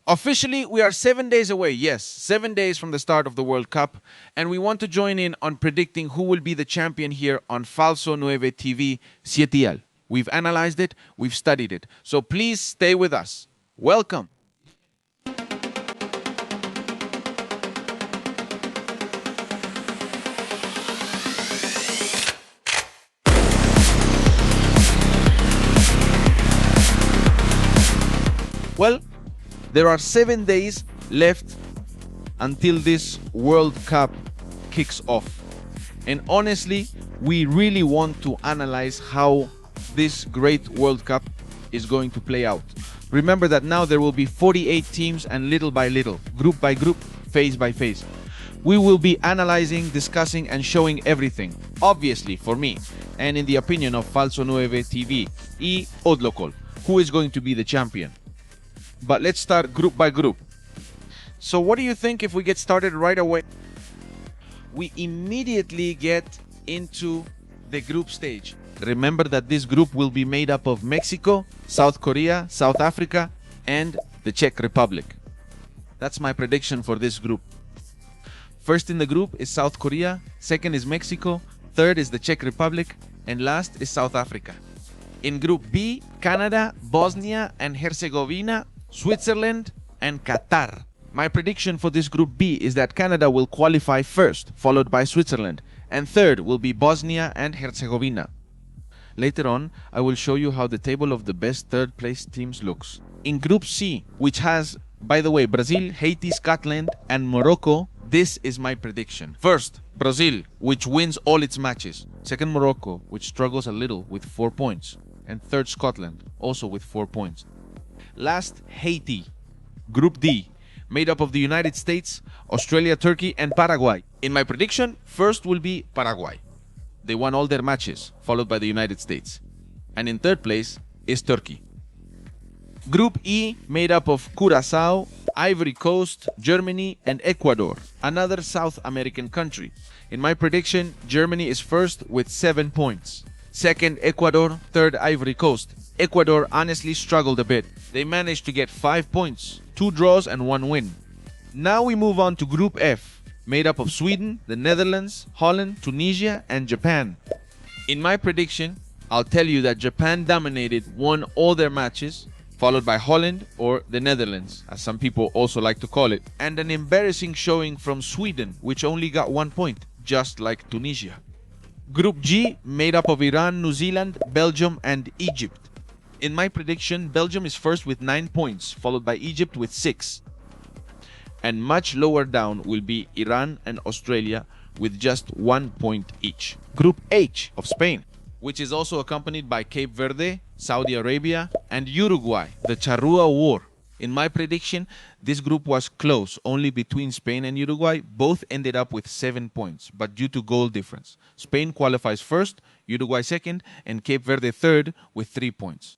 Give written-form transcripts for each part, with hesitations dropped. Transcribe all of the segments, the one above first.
Officially, we are 7 days away, yes, 7 days from the start of the World Cup, and we want to join in on predicting who will be the champion here on Falso 9 TV 7. We've analyzed it, we've studied it, so please stay with us. Welcome. Well, there are 7 days left until this World Cup kicks off. And honestly, we really want to analyze how this great World Cup is going to play out. Remember that now there will be 48 teams, and little by little, group by group, phase by phase, we will be analyzing, discussing, and showing everything. Obviously, for me, and in the opinion of Falso 9 TV y Odlocol, who is going to be the champion. But let's start group by group. So what do you think if we get started right away? We immediately get into the group stage. Remember that this group will be made up of Mexico, South Korea, South Africa, and the Czech Republic. That's my prediction for this group. First in the group is South Korea, second is Mexico, third is the Czech Republic, and last is South Africa. In Group B, Canada, Bosnia and Herzegovina, Switzerland, and Qatar. My prediction for this Group B is that Canada will qualify first, followed by Switzerland, and third will be Bosnia and Herzegovina. Later on, I will show you how the table of the best third-place teams looks. In Group C, which has, by the way, Brazil, Haiti, Scotland, and Morocco, this is my prediction. First, Brazil, which wins all its matches. Second, Morocco, which struggles a little with 4 points. And third, Scotland, also with 4 points. Last, Haiti. Group D, made up of the United States, Australia, Turkey, and Paraguay. In my prediction, first will be Paraguay. They won all their matches, followed by the United States. And in third place is Turkey. Group E, made up of Curaçao, Ivory Coast, Germany, and Ecuador, another South American country. In my prediction, Germany is first with 7 points. Second, Ecuador. Third, Ivory Coast. Ecuador honestly struggled a bit. They managed to get 5 points, 2 draws and 1 win. Now we move on to Group F, made up of Sweden, the Netherlands, Holland, Tunisia, and Japan. In my prediction, I'll tell you that Japan dominated, won all their matches, followed by Holland, or the Netherlands, as some people also like to call it, and an embarrassing showing from Sweden, which only got 1 point, just like Tunisia. Group G, made up of Iran, New Zealand, Belgium, and Egypt. In my prediction, Belgium is first with 9 points, followed by Egypt with 6. And much lower down will be Iran and Australia with just 1 point each. Group H of Spain, which is also accompanied by Cape Verde, Saudi Arabia, and Uruguay, the Charrua War. In my prediction, this group was close, only between Spain and Uruguay. Both ended up with 7 points, but due to goal difference. Spain qualifies first, Uruguay second, and Cape Verde third with 3 points.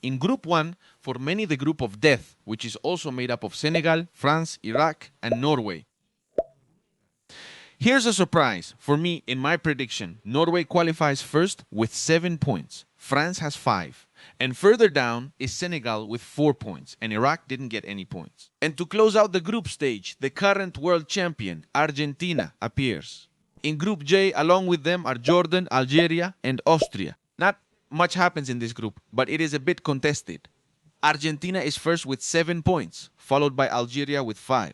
In Group 1, for many the group of death, which is also made up of Senegal, France, Iraq, and Norway. Here's a surprise for me in my prediction. Norway qualifies first with 7 points. France has 5. And further down is Senegal with 4 points. And Iraq didn't get any points. And to close out the group stage, the current world champion, Argentina, appears. In Group J, along with them are Jordan, Algeria, and Austria. Not much happens in this group, but it is a bit contested. Argentina is first with 7 points, followed by Algeria with 5.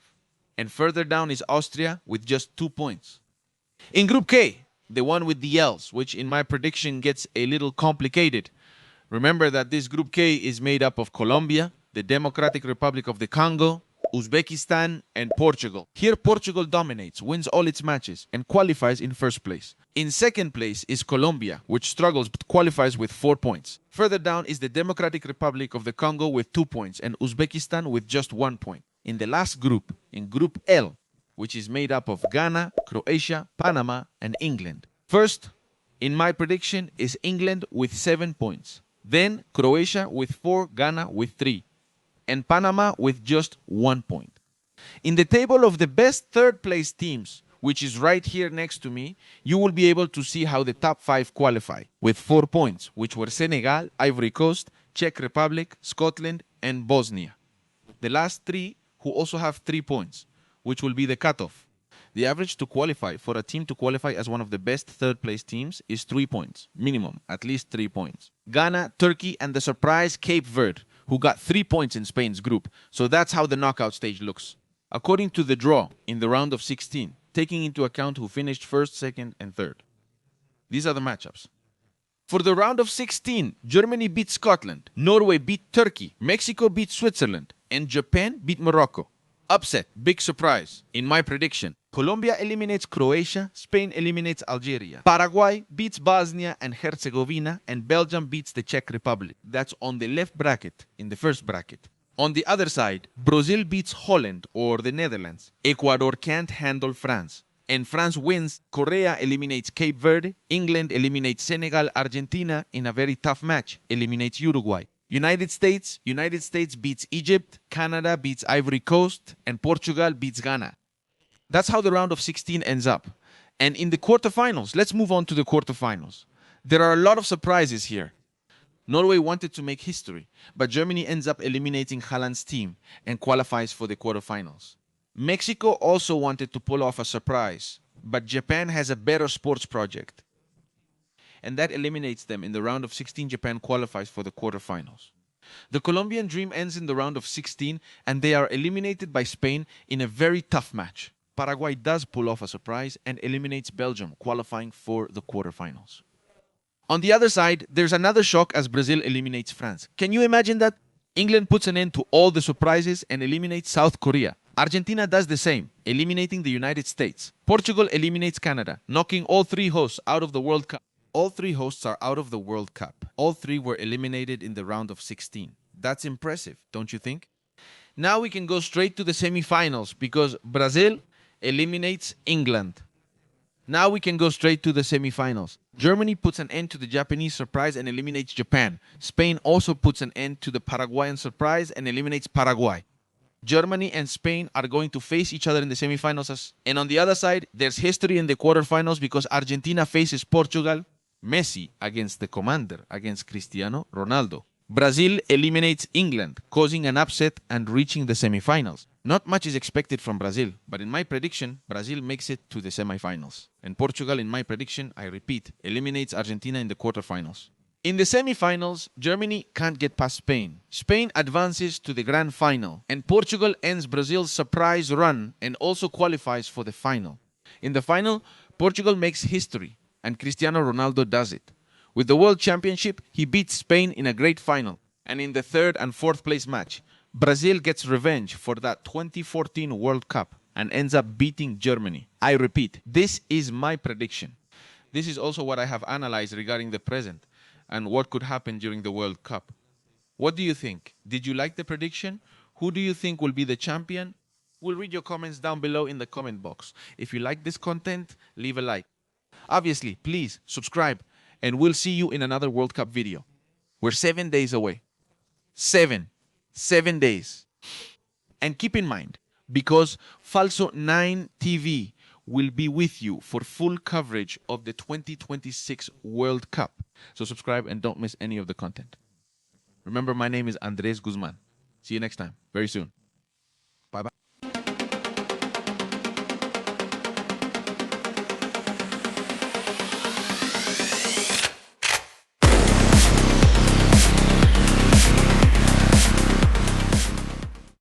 And further down is Austria with just 2 points. In Group K, the one with the L's, which in my prediction gets a little complicated. Remember that this Group K is made up of Colombia, the Democratic Republic of the Congo, Uzbekistan, and Portugal. Here Portugal dominates, wins all its matches, and qualifies in first place. In second place is Colombia, which struggles but qualifies with 4 points. Further down is the Democratic Republic of the Congo with 2 points, and Uzbekistan with just 1 point. In the last group, in Group L, which is made up of Ghana, Croatia, Panama, and England. First, in my prediction, is England with 7 points. Then Croatia with 4, Ghana with 3. And Panama with just 1 point. In the table of the best third-place teams, which is right here next to me, you will be able to see how the top 5 qualify, with 4 points, which were Senegal, Ivory Coast, Czech Republic, Scotland, and Bosnia. the last three who also have 3 points, which will be the cutoff. The average to qualify for a team to qualify as one of the best third place teams is 3 points, minimum, at least 3 points. Ghana, Turkey, and the surprise Cape Verde, who got 3 points in Spain's group. So that's how the knockout stage looks. According to the draw in the round of 16, taking into account who finished first, second, and third. These are the matchups. For the round of 16, Germany beat Scotland, Norway beat Turkey, Mexico beat Switzerland, and Japan beat Morocco. Upset, big surprise. In my prediction, Colombia eliminates Croatia, Spain eliminates Algeria, Paraguay beats Bosnia and Herzegovina, and Belgium beats the Czech Republic. That's on the left bracket, in the first bracket. On the other side, Brazil beats Holland or the Netherlands. Ecuador can't handle France. And France wins. Korea eliminates Cape Verde. England eliminates Senegal. Argentina, in a very tough match, eliminates Uruguay. United States beats Egypt, Canada beats Ivory Coast, and Portugal beats Ghana. That's how the round of 16 ends up. And in the quarterfinals, let's move on to the quarterfinals. There are a lot of surprises here. Norway wanted to make history, but Germany ends up eliminating Haaland's team and qualifies for the quarterfinals. Mexico also wanted to pull off a surprise, but Japan has a better sports project. And that eliminates them in the round of 16. Japan qualifies for the quarterfinals. The Colombian dream ends in the round of 16 and they are eliminated by Spain in a very tough match. Paraguay does pull off a surprise and eliminates Belgium, qualifying for the quarterfinals. On the other side, there's another shock as Brazil eliminates France. Can you imagine that? England puts an end to all the surprises and eliminates South Korea. Argentina does the same, eliminating the United States. Portugal eliminates Canada, knocking all 3 hosts out of the World Cup. All 3 hosts are out of the World Cup. All 3 were eliminated in the round of 16. That's impressive, don't you think? Now we can go straight to the semifinals because Brazil eliminates England. Now we can go straight to the semifinals. Germany puts an end to the Japanese surprise and eliminates Japan. Spain also puts an end to the Paraguayan surprise and eliminates Paraguay. Germany and Spain are going to face each other in the semifinals. And on the other side, there's history in the quarterfinals because Argentina faces Portugal. Messi against the commander, against Cristiano Ronaldo. Brazil eliminates England, causing an upset and reaching the semifinals. Not much is expected from Brazil, but in my prediction, Brazil makes it to the semifinals. And Portugal, in my prediction, I repeat, eliminates Argentina in the quarterfinals. In the semifinals, Germany can't get past Spain. Spain advances to the grand final, and Portugal ends Brazil's surprise run and also qualifies for the final. In the final, Portugal makes history, and Cristiano Ronaldo does it. With the World Championship, he beats Spain in a great final, and in the 3rd and 4th place match, Brazil gets revenge for that 2014 World Cup and ends up beating Germany. I repeat, this is my prediction. This is also what I have analyzed regarding the present and what could happen during the World Cup. What do you think? Did you like the prediction? Who do you think will be the champion? We'll read your comments down below in the comment box. If you like this content, leave a like. Obviously, please subscribe and we'll see you in another World Cup video. We're 7 days away. 7 days. And keep in mind, because Falso 9 TV will be with you for full coverage of the 2026 World Cup. So subscribe and don't miss any of the content. Remember, my name is Andres Guzman. See you next time, very soon.